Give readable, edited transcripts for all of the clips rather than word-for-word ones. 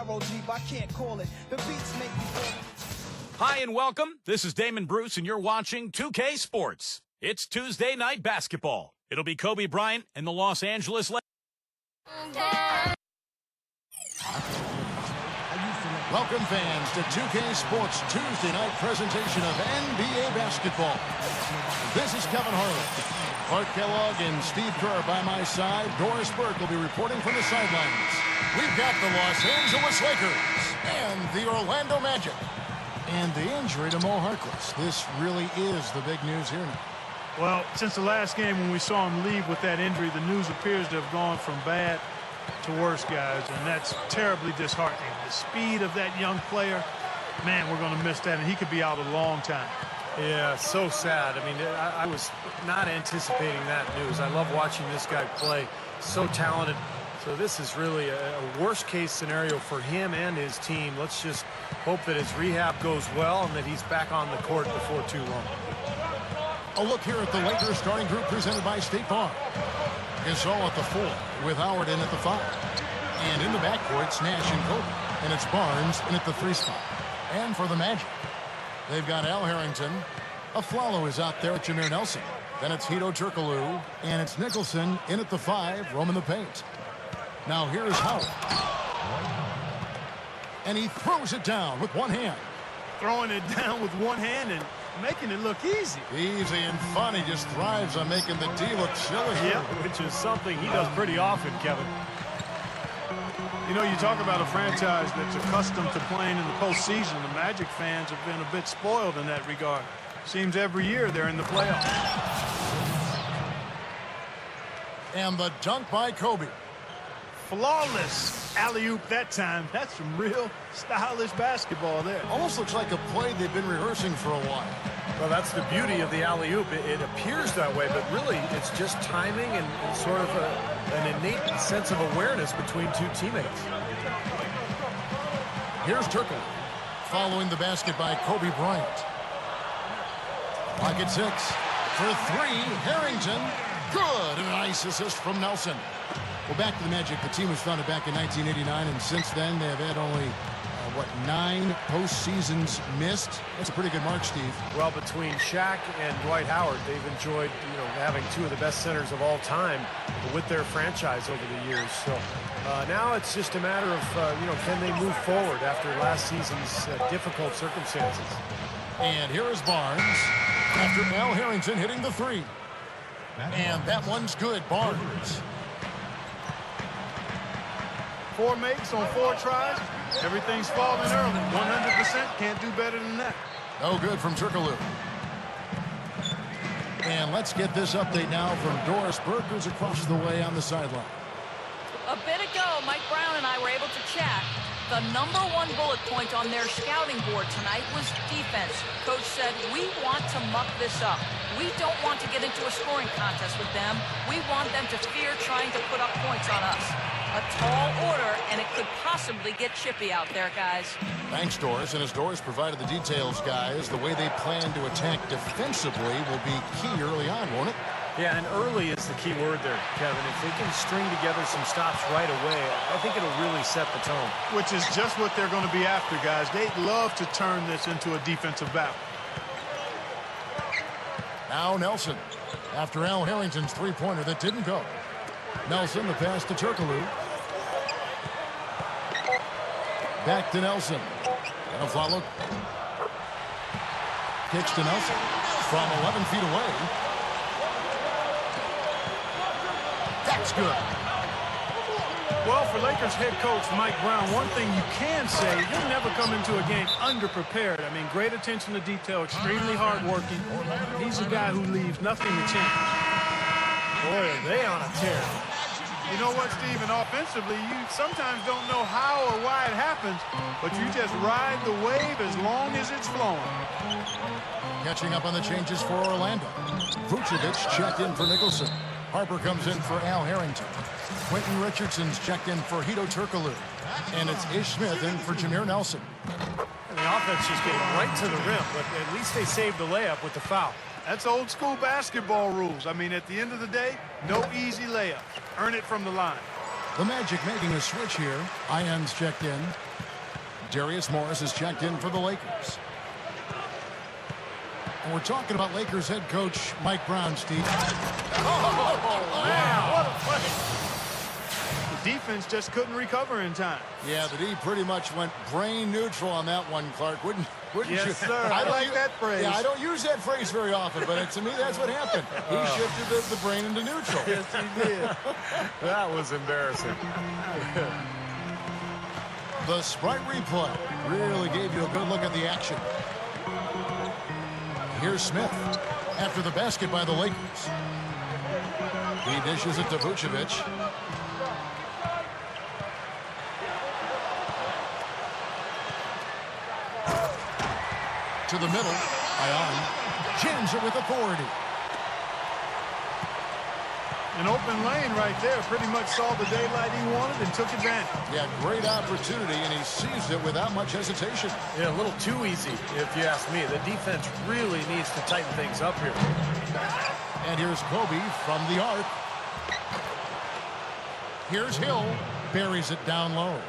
ROG, but I can't call it. The beats make me feel. Hi and welcome. This is Damon Bruce, and you're watching 2K Sports. It's Tuesday night basketball. It'll be Kobe Bryant and the Los Angeles Lakers. Welcome, fans, to 2K Sports Tuesday night presentation of NBA basketball. This is Kevin Harlan. Clark Kellogg and Steve Kerr by my side. Doris Burke will be reporting from the sidelines. We've got the Los Angeles Lakers and the Orlando Magic. And the injury to Mo Harkless. This really is the big news here now. Well, since the last game when we saw him leave with that injury, the news appears to have gone from bad to worse, guys, and that's terribly disheartening. The speed of that young player, man, we're going to miss that, and he could be out a long time. Yeah, so sad. I mean, I was not anticipating that news. I love watching this guy play. So talented. So this is really a worst-case scenario for him and his team. Let's just hope that his rehab goes well and that he's back on the court before too long. A look here at the Lakers starting group presented by State Farm. Gasol at the 4, with Howard in at the 5. And in the backcourt, it's Nash and Kobe. And it's Barnes in at the 3 spot. And for the Magic, they've got Al Harrington. Aflalo is out there at Jameer Nelson. Then it's Hedo Turkoglu. And it's Nicholson in at the 5, roaming the paint. Now here's Howard. And he throws it down with one hand. Throwing it down with one hand and making it look easy. Easy and fun. He just thrives on making the D look silly. Yeah, which is something he does pretty often, Kevin. You know, you talk about a franchise that's accustomed to playing in the postseason. The Magic fans have been a bit spoiled in that regard. Seems every year they're in the playoffs. And the dunk by Kobe. Flawless alley-oop that time. That's some real stylish basketball there. Almost looks like a play they've been rehearsing for a while. Well, that's the beauty of the alley-oop. It appears that way, but really it's just timing and sort of an innate sense of awareness between two teammates. Here's Turkoglu following the basket by Kobe Bryant. Clock at 6. For 3, Harrington. Good. And a nice assist from Nelson. Well, back to the Magic. The team was founded back in 1989, and since then they have had only, 9 postseasons missed. That's a pretty good mark, Steve. Well, between Shaq and Dwight Howard, they've enjoyed, having 2 of the best centers of all time with their franchise over the years. So now it's just a matter of, can they move forward after last season's difficult circumstances? And here is Barnes after Al Harrington hitting the 3. And that one's good, Barnes. 4 makes on 4 tries. Everything's falling early. 100% can't do better than that. No good from Turkoglu. And let's get this update now from Doris Burke, who's across the way on the sideline. A bit ago, Mike Brown and I were able to chat. The #1 bullet point on their scouting board tonight was defense. Coach said, we want to muck this up. We don't want to get into a scoring contest with them. We want them to fear trying to put up points on us. A tall order, and it could possibly get chippy out there, guys. Thanks, Doris. And as Doris provided the details, guys, the way they plan to attack defensively will be key early on, won't it? Yeah, and early is the key word there, Kevin. If they can string together some stops right away, I think it'll really set the tone. Which is just what they're going to be after, guys. They'd love to turn this into a defensive battle. Now Nelson, after Al Harrington's 3-pointer that didn't go. Nelson, the pass to Turkoglu. Back to Nelson. And a follow. Kicks to Nelson from 11 feet away. That's good. Well, for Lakers head coach Mike Brown, one thing you can say, he'll never come into a game underprepared. I mean, great attention to detail, extremely hardworking. He's a guy who leaves nothing to chance. Boy, are they on a tear. You know what, Steve? And offensively, you sometimes don't know how or why it happens, but you just ride the wave as long as it's flowing. Catching up on the changes for Orlando. Vucevic checked in for Nicholson. Harper comes in for Al Harrington. Quentin Richardson's checked in for Hedo Turkoglu. And it's Ish Smith in for Jameer Nelson. And the offense just getting right to the rim, but at least they saved the layup with the foul. That's old school basketball rules. I mean, at the end of the day, no easy layup. Earn it from the line. The Magic making a switch here. Ions checked in. Darius Morris is checked in for the Lakers. And we're talking about Lakers head coach Mike Brown, Steve. Oh, man, what a play. The defense just couldn't recover in time. Yeah, the D pretty much went brain neutral on that one, Clark. Wouldn't Yes, you? sir. I like that phrase. Yeah, I don't use that phrase very often, but to me, that's what happened. He shifted the brain into neutral. Yes, he did. That was embarrassing. The Sprite replay really gave you a good look at the action. Here's Smith after the basket by the Lakers. He dishes it to Vucevic. To the middle. Ion jams it with authority. An open lane right there. Pretty much saw the daylight he wanted and took advantage. Yeah, great opportunity, and he seized it without much hesitation. Yeah, a little too easy, if you ask me. The defense really needs to tighten things up here. And here's Kobe from the arc. Here's Hill. Buries it down low.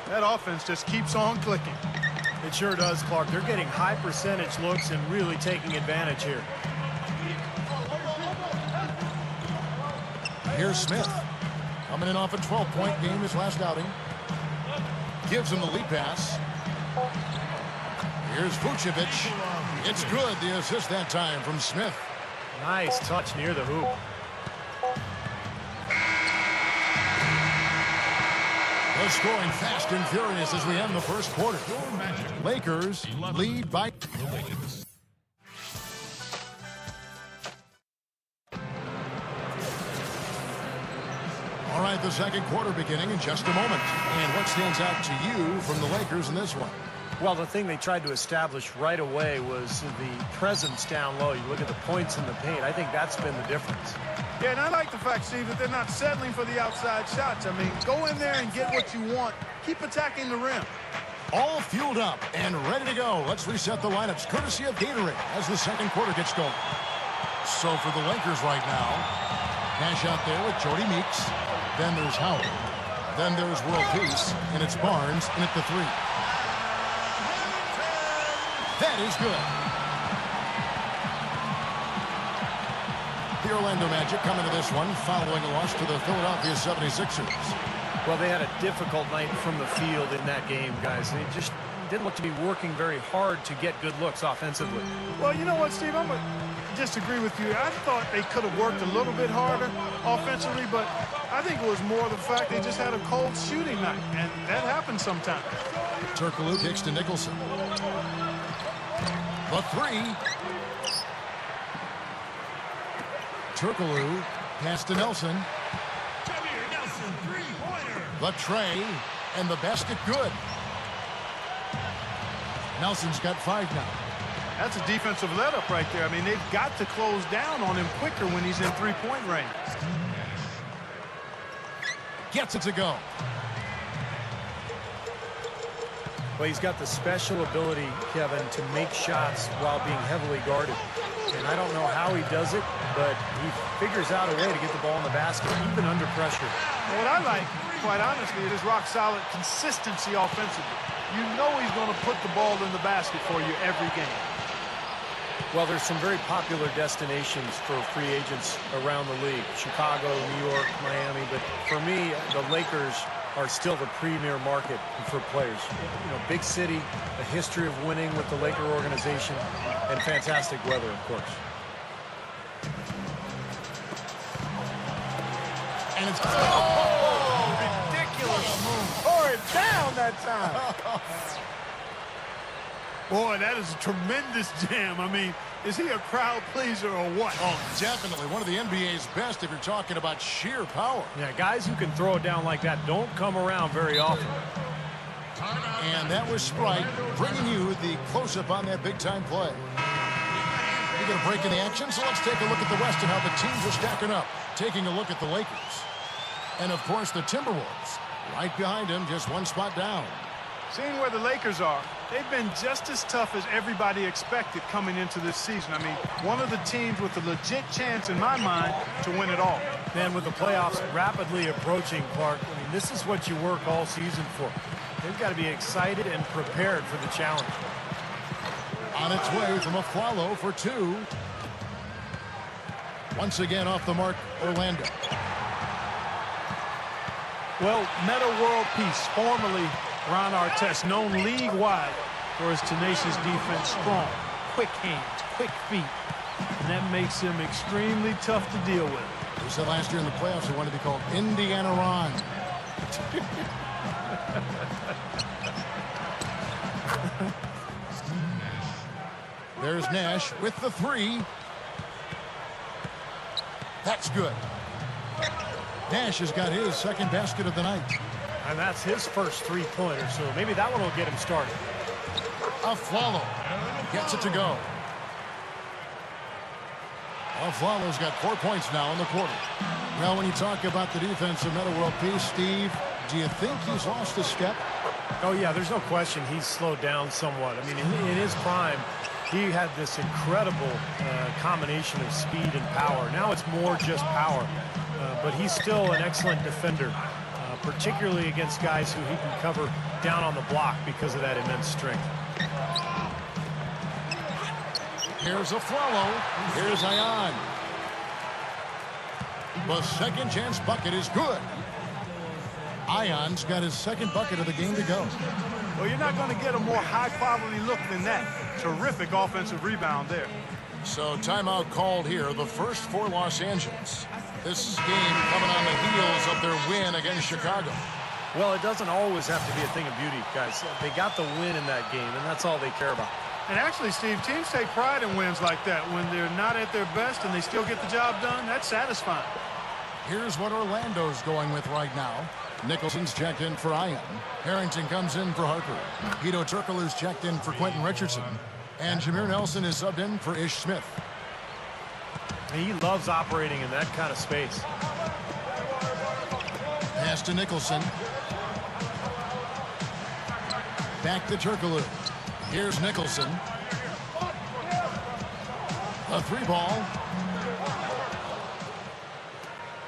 That offense just keeps on clicking. It sure does, Clark. They're getting high percentage looks and really taking advantage here. Here's Smith. Coming in off a 12-point game his last outing. Gives him the lead pass. Here's Vucevic. It's good. The assist that time from Smith. Nice touch near the hoop. The scoring fast and furious as we end the first quarter. Lakers lead by... All right, the second quarter beginning in just a moment. And what stands out to you from the Lakers in this one? Well, the thing they tried to establish right away was the presence down low. You look at the points in the paint. I think that's been the difference. Yeah, and I like the fact, Steve, that they're not settling for the outside shots. I mean, go in there and get what you want. Keep attacking the rim. All fueled up and ready to go. Let's reset the lineups, courtesy of Gatorade, as the second quarter gets going. So for the Lakers right now, Cash out there with Jody Meeks. Then there's Howard. Then there's World Peace, and it's Barnes in at the three. That is good. The Orlando Magic coming to this one following a loss to the Philadelphia 76ers. Well, they had a difficult night from the field in that game, guys. They just didn't look to be working very hard to get good looks offensively. Well, you know what, Steve? I'm going to disagree with you. I thought they could have worked a little bit harder offensively, but I think it was more the fact they just had a cold shooting night, and that happens sometimes. Turkoglu kicks to Nicholson. The three. Turkoglu pass to Nelson. The tray and the basket good. Nelson's got 5 now. That's a defensive let-up right there. I mean, they've got to close down on him quicker when he's in three-point range. Gets it to go. Well, he's got the special ability, Kevin, to make shots while being heavily guarded. And I don't know how he does it, but he figures out a way to get the ball in the basket, even under pressure. What I like, quite honestly, is his rock-solid consistency offensively. You know he's going to put the ball in the basket for you every game. Well, there's some very popular destinations for free agents around the league. Chicago, New York, Miami. But for me, the Lakers are still the premier market for players. You know, big city, a history of winning with the Laker organization, and fantastic weather, of course. And it's Ridiculous move. Tore it down that time. Boy, that is a tremendous jam. I mean, is he a crowd pleaser or what? Oh, definitely one of the NBA's best if you're talking about sheer power. Yeah, guys who can throw it down like that don't come around very often. And that was Sprite bringing you the close-up on that big-time play. We get a break in the action, so let's take a look at the West and how the teams are stacking up. Taking a look at the Lakers. And, of course, the Timberwolves. Right behind him, just one spot down. Seeing where the Lakers are, they've been just as tough as everybody expected coming into this season. I mean, one of the teams with a legit chance, in my mind, to win it all. Man, with the playoffs rapidly approaching, Clark, I mean, this is what you work all season for. They've got to be excited and prepared for the challenge. On its way from a follow for 2. Once again off the mark, Orlando. Well, Meta World Peace, formerly Ron Artest, known league-wide for his tenacious defense, strong, quick hands, quick feet, and that makes him extremely tough to deal with. He said last year in the playoffs he wanted to be called Indiana Ron. There's Nash with the 3. That's good. Nash has got his second basket of the night. And that's his first three-pointer, so maybe that one will get him started. Afflalo gets it to go. Afflalo's got 4 points now in the quarter. Well, when you talk about the defense of Meta World Peace, Steve, do you think he's lost a step? Oh, yeah, there's no question he's slowed down somewhat. I mean, in his prime, he had this incredible combination of speed and power. Now it's more just power, but he's still an excellent defender, particularly against guys who he can cover down on the block because of that immense strength. Here's Afflalo. Here's Ion. The second chance bucket is good. Ion's got his second bucket of the game to go. Well, you're not going to get a more high-quality look than that. Terrific offensive rebound there. So timeout called here, the first for Los Angeles. This game coming on the heels of their win against Chicago. Well, it doesn't always have to be a thing of beauty, guys. They got the win in that game, and that's all they care about. And actually, Steve, teams take pride in wins like that. When they're not at their best and they still get the job done, that's satisfying. Here's what Orlando's going with right now. Nicholson's checked in for Ion. Harrington comes in for Harper. Hedo Turkoglu's checked in for Quentin Richardson. And Jameer Nelson is subbed in for Ish Smith. He loves operating in that kind of space. Pass to Nicholson. Back to Turkoglu. Here's Nicholson. A 3-ball.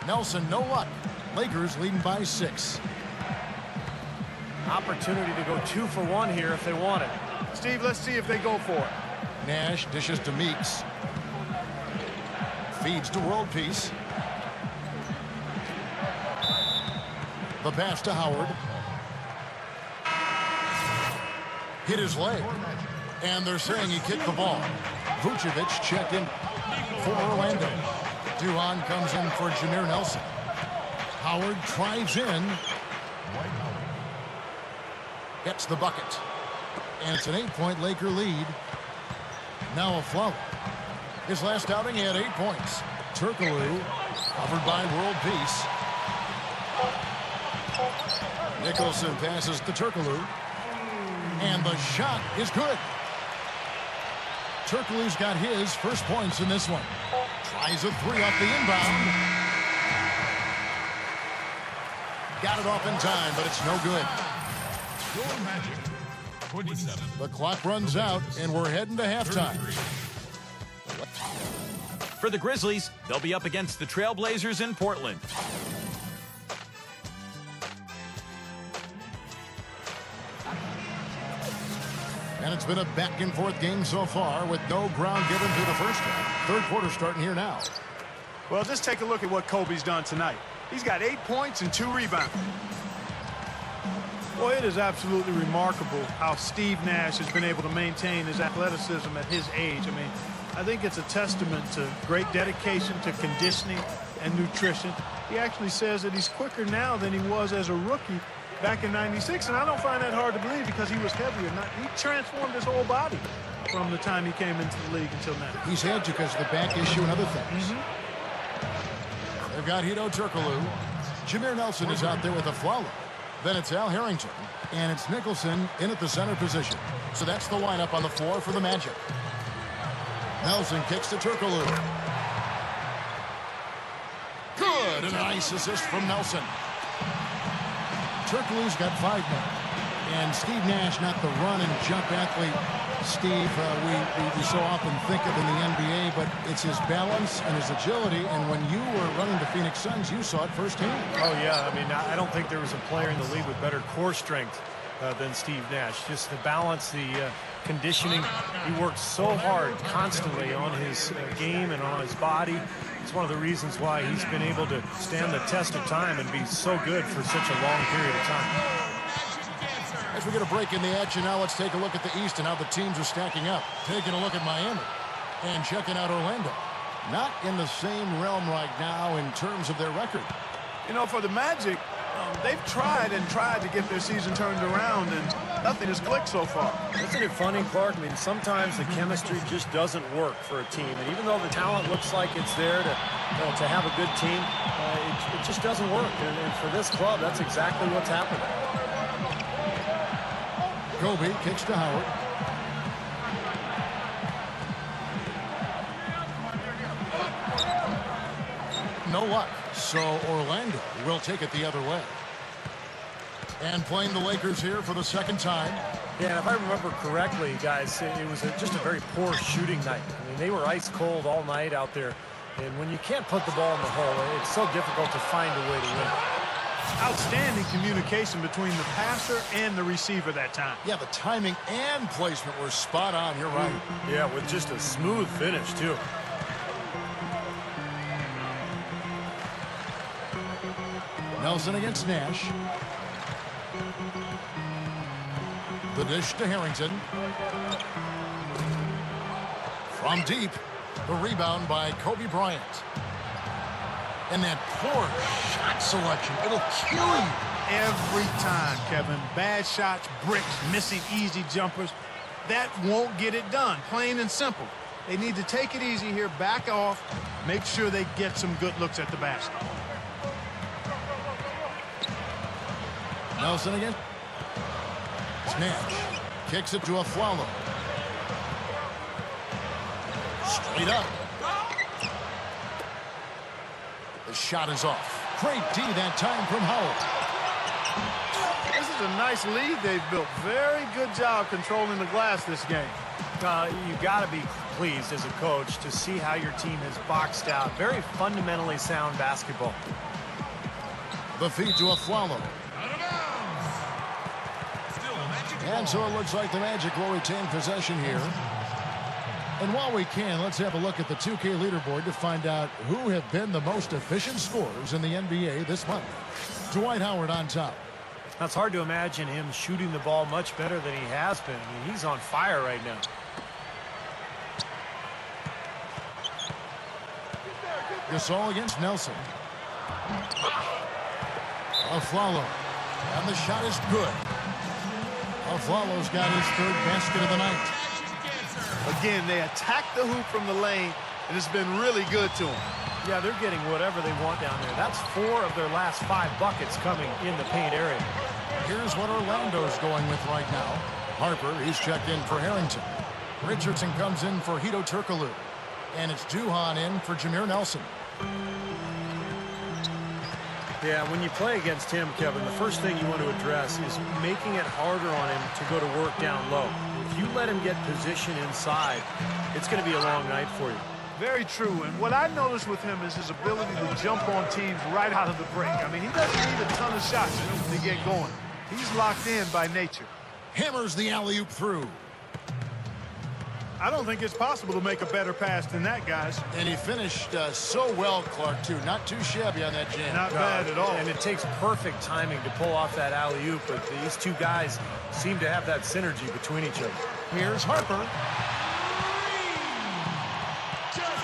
Nelson, no luck. Lakers leading by 6. Opportunity to go 2 for 1 here if they want it. Steve, let's see if they go for it. Nash dishes to Meeks. Feeds to World Peace. The pass to Howard. Hit his leg. And they're saying he kicked the ball. Vucevic checked in for Orlando. Duhon comes in for Jameer Nelson. Howard drives in. Gets the bucket. And it's an 8-point Laker lead. Now Afflalo. His last outing, he had 8 points. Turkoglu, covered by World Peace. Nicholson passes to Turkoglu. And the shot is good. Turkoglu's got his first points in this one. Tries a 3 off the inbound. Got it off in time, but it's no good. Your Magic, 27. The clock runs out, and we're heading to halftime. For the Grizzlies, they'll be up against the Trailblazers in Portland. And it's been a back-and-forth game so far with no ground given through the first half. Third quarter starting here now. Well, just take a look at what Kobe's done tonight. He's got 8 points and 2 rebounds. Well, it is absolutely remarkable how Steve Nash has been able to maintain his athleticism at his age. I mean, I think it's a testament to great dedication to conditioning and nutrition. He actually says that he's quicker now than he was as a rookie back in '96, and I don't find that hard to believe because he was heavier. He transformed his whole body from the time he came into the league until now. He's had to because of the back issue and other things. They've got Hedo Turkoglu. Jameer Nelson is out there with Afflalo. Then it's Al Harrington, and it's Nicholson in at the center position. So that's the lineup on the floor for the Magic. Nelson kicks to Turkoglu. Good, and a nice assist from Nelson. Turkoglu's got 5 now. And Steve Nash, not the run and jump athlete, Steve, we so often think of in the NBA, but it's his balance and his agility. And when you were running the Phoenix Suns, you saw it firsthand. Oh, yeah. I mean, I don't think there was a player in the league with better core strength than Steve Nash. Just the balance, the conditioning. He worked so hard constantly on his game and on his body. It's one of the reasons why he's been able to stand the test of time and be so good for such a long period of time. As we get a break in the action now, let's take a look at the East and how the teams are stacking up. Taking a look at Miami and checking out Orlando. Not in the same realm right now in terms of their record. You know, for the Magic, they've tried to get their season turned around, and nothing has clicked so far. Isn't it funny, Clark? I mean, sometimes the chemistry just doesn't work for a team. And even though the talent looks like it's there to have a good team, it just doesn't work. And for this club, that's exactly what's happened. Kobe kicks to Howard. No luck. So Orlando will take it the other way. And playing the Lakers here for the second time. Yeah, and if I remember correctly, guys, it was just a very poor shooting night. I mean, they were ice cold all night out there. And when you can't put the ball in the hole, it's so difficult to find a way to win. Outstanding communication between the passer and the receiver that time. Yeah, the timing and placement were spot on. You're right. Yeah, with just a smooth finish, too. Nelson against Nash. The dish to Harrington. From deep, the rebound by Kobe Bryant. And that poor shot selection, it'll kill you. Every time, Kevin. Bad shots, bricks, missing easy jumpers. That won't get it done, plain and simple. They need to take it easy here, back off, make sure they get some good looks at the basket. Nelson again. Nash kicks it to Aflalo. Straight up. The shot is off. Great D that time from Howard. This is a nice lead they've built. Very good job controlling the glass this game. You got to be pleased as a coach to see how your team has boxed out. Very fundamentally sound basketball. The feed to Aflalo. And so it looks like the Magic will retain possession here. And while we can, let's have a look at the 2K leaderboard to find out who have been the most efficient scorers in the NBA this month. Dwight Howard on top. Now, it's hard to imagine him shooting the ball much better than he has been. I mean, he's on fire right now. Gasol against Nelson. Aflalo. And the shot is good. Aflalo's got his third basket of the night. Again, they attack the hoop from the lane, and it's been really good to them. Yeah, they're getting whatever they want down there. That's 4 of their last 5 buckets coming in the paint area. Here's what Orlando's going with right now. Harper, he's checked in for Harrington. Richardson comes in for Hito Turkoglu. And it's Duhan in for Jameer Nelson. Yeah, when you play against him, Kevin, the first thing you want to address is making it harder on him to go to work down low. If you let him get position inside, it's going to be a long night for you. Very true. And what I noticed with him is his ability to jump on teams right out of the break. I mean, he doesn't need a ton of shots to get going. He's locked in by nature. Hammers the alley-oop through. I don't think it's possible to make a better pass than that, guys. And he finished so well, Clark, too. Not too shabby on that jam. Not bad at all. And it takes perfect timing to pull off that alley-oop, but these two guys seem to have that synergy between each other. Here's Harper.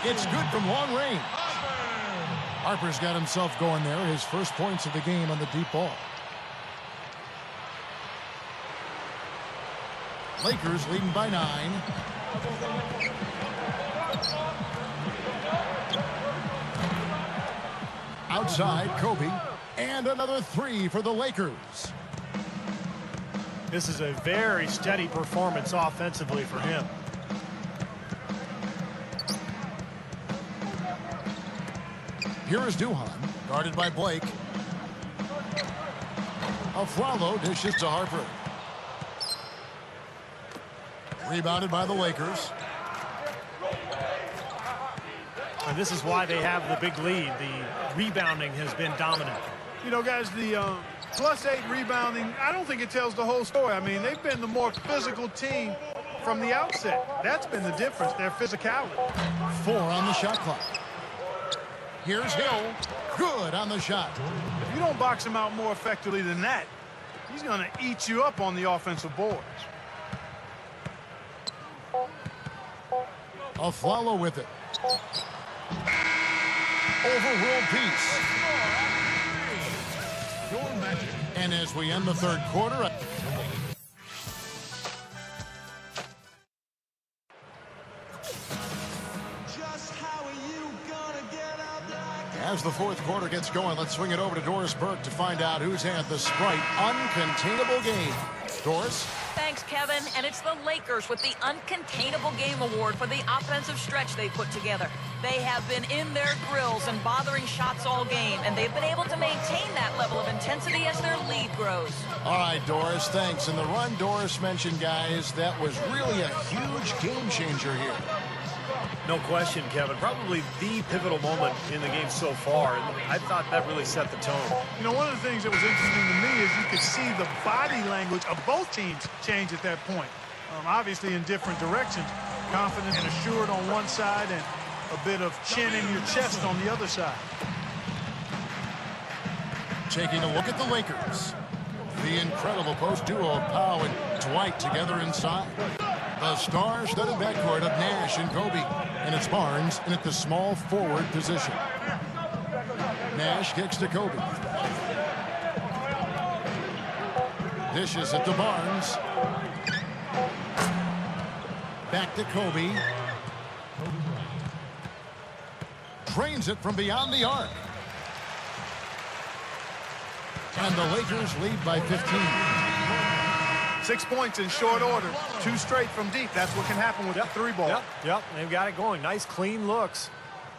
It's good from long range. Harper's got himself going there. His first points of the game on the deep ball. Lakers leading by 9. Outside, Kobe. And another 3 for the Lakers. This is a very steady performance offensively for him. Here is Duhan, guarded by Blake. Aflalo dishes to Harper. Rebounded by the Lakers. And this is why they have the big lead. The rebounding has been dominant. You know, guys, the +8 rebounding, I don't think it tells the whole story. I mean, they've been the more physical team from the outset. That's been the difference, their physicality. 4 on the shot clock. Here's Hill. Good on the shot. If you don't box him out more effectively than that, he's going to eat you up on the offensive boards. Aflalo with it. Overruled piece. Your magic. And as we end the third quarter, as the fourth quarter gets going, let's swing it over to Doris Burke to find out who's had the Sprite uncontainable game. Doris? Thanks, Kevin. And it's the Lakers with the Uncontainable Game Award for the offensive stretch they put together. They have been in their grills and bothering shots all game, and they've been able to maintain that level of intensity as their lead grows. All right, Doris, thanks. And the run Doris mentioned, guys, that was really a huge game changer here. No question, Kevin. Probably the pivotal moment in the game so far. And I thought that really set the tone. You know, one of the things that was interesting to me is you could see the body language of both teams change at that point. Obviously in different directions. Confident and assured on one side and a bit of chin in your chest on the other side. Taking a look at the Lakers. The incredible post duo of Powell and Dwight together inside. The star-studded backcourt of Nash and Kobe. And it's Barnes in at the small forward position. Nash kicks to Kobe. Dishes it to Barnes. Back to Kobe. Trains it from beyond the arc. And the Lakers lead by 15. 6 points in short order. 2 straight from deep. That's what can happen with the 3-ball. Yep, they've got it going. Nice, clean looks.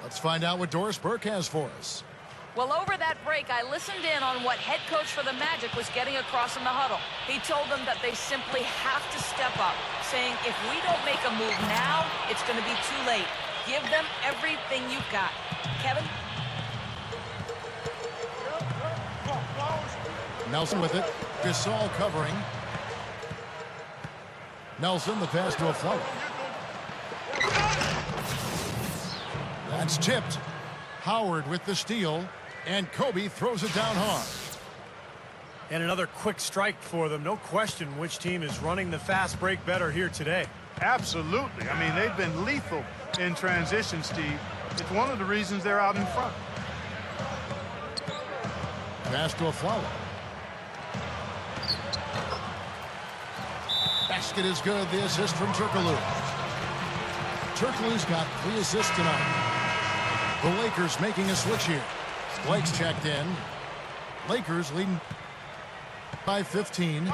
Let's find out what Doris Burke has for us. Well, over that break, I listened in on what head coach for the Magic was getting across in the huddle. He told them that they simply have to step up, saying if we don't make a move now, it's going to be too late. Give them everything you've got. Kevin? Nelson with it. Gasol covering. Nelson, the pass to Aflalo. That's tipped. Howard with the steal. And Kobe throws it down hard. And another quick strike for them. No question which team is running the fast break better here today. Absolutely. I mean, they've been lethal in transition, Steve. It's one of the reasons they're out in front. Pass to Aflalo. Basket is good. The assist from Turkoglu. Turkoglu's got 3 assists tonight. The Lakers making a switch here. Blake's checked in. Lakers leading by 15.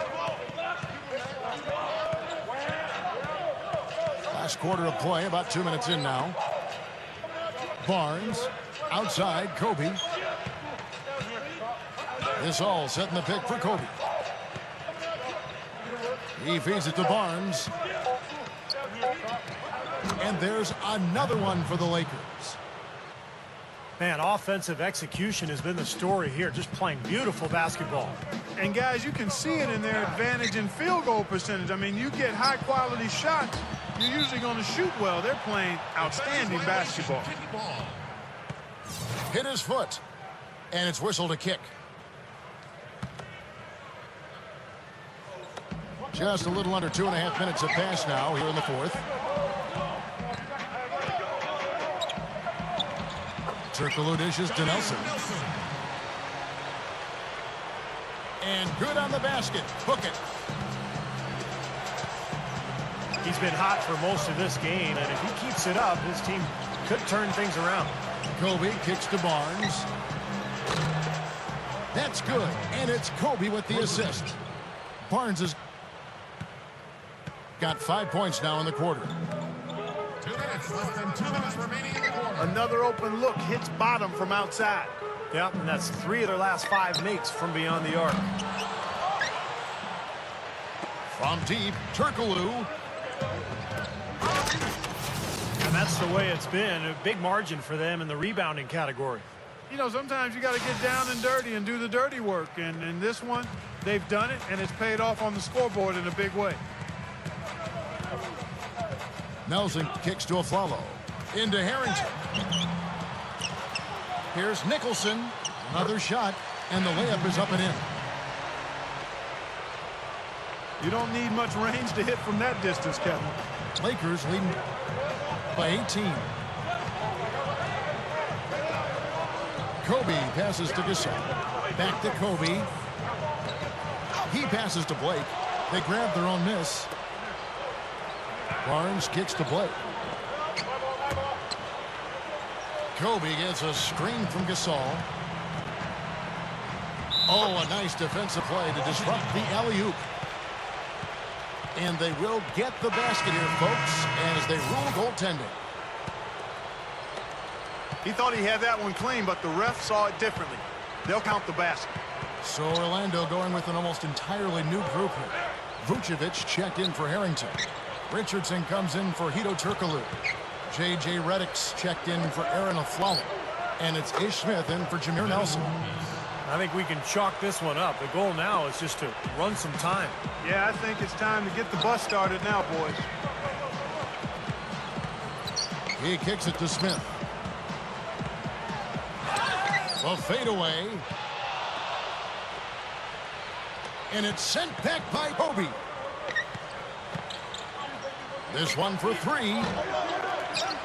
Last quarter of play, about 2 minutes in now. Barnes outside. Kobe. This all setting the pick for Kobe. He feeds it to Barnes. And there's another one for the Lakers. Man, offensive execution has been the story here. Just playing beautiful basketball. And guys, you can see it in their advantage in field goal percentage. I mean, you get high quality shots, you're usually going to shoot well. They're playing outstanding basketball. Hit his foot. And it's whistled a kick. Just a little under 2.5 minutes have passed now here in the fourth. Turkoglu dishes to Nelson. And good on the basket. Hook it. He's been hot for most of this game, and if he keeps it up, his team could turn things around. Kobe kicks to Barnes. That's good. And it's Kobe with the assist. Barnes has got 5 points now in the quarter. 2 minutes, less than 2 minutes remaining in the quarter. Another open look hits bottom from outside. Yep, and that's 3 of their last 5 makes from beyond the arc. From deep, Turkoglu. And that's the way it's been. A big margin for them in the rebounding category. You know, sometimes you got to get down and dirty and do the dirty work. And in this one, they've done it, and it's paid off on the scoreboard in a big way. Nelson kicks to Aflalo. Into Harrington. Here's Nicholson. Another shot, and the layup is up and in. You don't need much range to hit from that distance, Kevin. Lakers leading by 18. Kobe passes to Gasol. Back to Kobe. He passes to Blake. They grab their own miss. Barnes kicks to Blake. Kobe gets a screen from Gasol. Oh, a nice defensive play to disrupt the alley-oop. And they will get the basket here, folks, as they rule goaltending. He thought he had that one clean, but the ref saw it differently. They'll count the basket. So Orlando going with an almost entirely new group here. Vucevic checked in for Harrington. Richardson comes in for Hito Turkoglu. J.J. Redick's checked in for Aaron Aflalo. And it's Ish Smith in for Jameer Nelson. I think we can chalk this one up. The goal now is just to run some time. Yeah, I think it's time to get the bus started now, boys. He kicks it to Smith. A fadeaway. And it's sent back by Kobe. This one for three.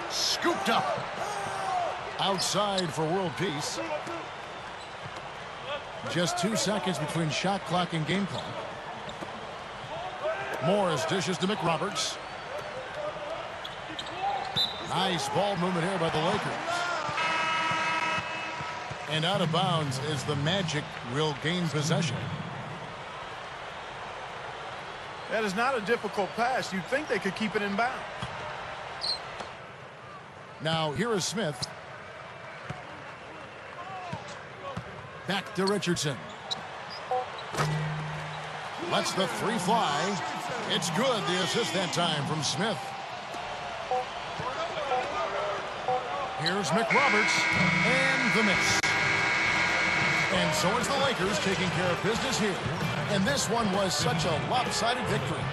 Scooped up. Outside for world peace. Just 2 seconds between shot clock and game clock. Morris dishes to McRoberts. Nice ball movement here by the Lakers. And out of bounds is the Magic will gain possession. That is not a difficult pass. You'd think they could keep it in bounds. Now here is Smith. Back to Richardson. Lets the three fly. It's good. The assist that time from Smith. Here's McRoberts. And the miss. And so it's the Lakers taking care of business here. And this one was such a lopsided victory.